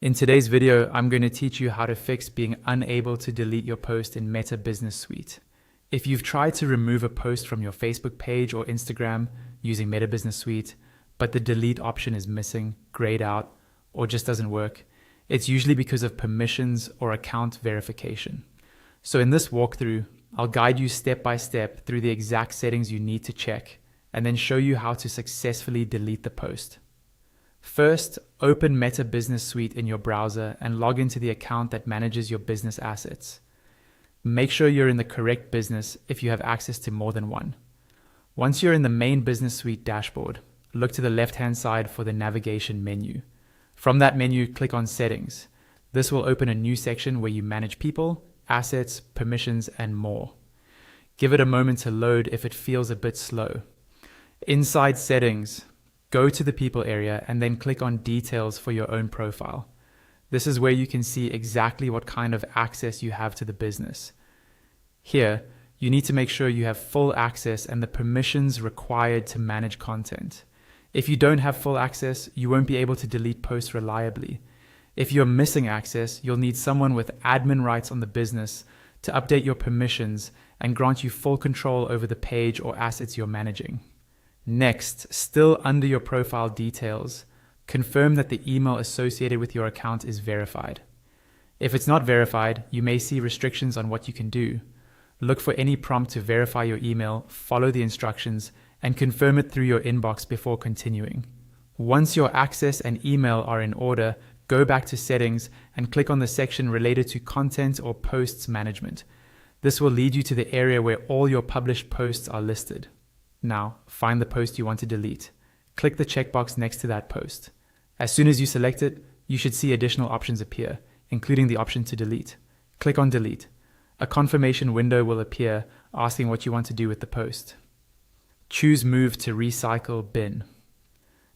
In today's video, I'm going to teach you how to fix being unable to delete your post in Meta Business Suite. If you've tried to remove a post from your Facebook page or Instagram using Meta Business Suite, but the delete option is missing, grayed out, or just doesn't work, it's usually because of permissions or account verification. So in this walkthrough, I'll guide you step by step through the exact settings you need to check, and then show you how to successfully delete the post. First, open Meta Business Suite in your browser and log into the account that manages your business assets. Make sure you're in the correct business if you have access to more than one. Once you're in the main Business Suite dashboard, look to the left-hand side for the navigation menu. From that menu, click on Settings. This will open a new section where you manage people, assets, permissions, and more. Give it a moment to load if it feels a bit slow. Inside Settings, go to the People area and then click on Details for your own profile. This is where you can see exactly what kind of access you have to the business. Here, you need to make sure you have full access and the permissions required to manage content. If you don't have full access, you won't be able to delete posts reliably. If you're missing access, you'll need someone with admin rights on the business to update your permissions and grant you full control over the page or assets you're managing. Next, still under your profile details, confirm that the email associated with your account is verified. If it's not verified, you may see restrictions on what you can do. Look for any prompt to verify your email, follow the instructions, and confirm it through your inbox before continuing. Once your access and email are in order, go back to Settings and click on the section related to Content or Posts Management. This will lead you to the area where all your published posts are listed. Now, find the post you want to delete. Click the checkbox next to that post. As soon as you select it, you should see additional options appear, including the option to delete. Click on Delete. A confirmation window will appear asking what you want to do with the post. Choose Move to Recycle Bin.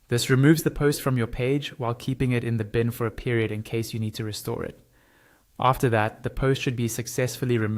This removes the post from your page while keeping it in the bin for a period in case you need to restore it. After that, the post should be successfully removed.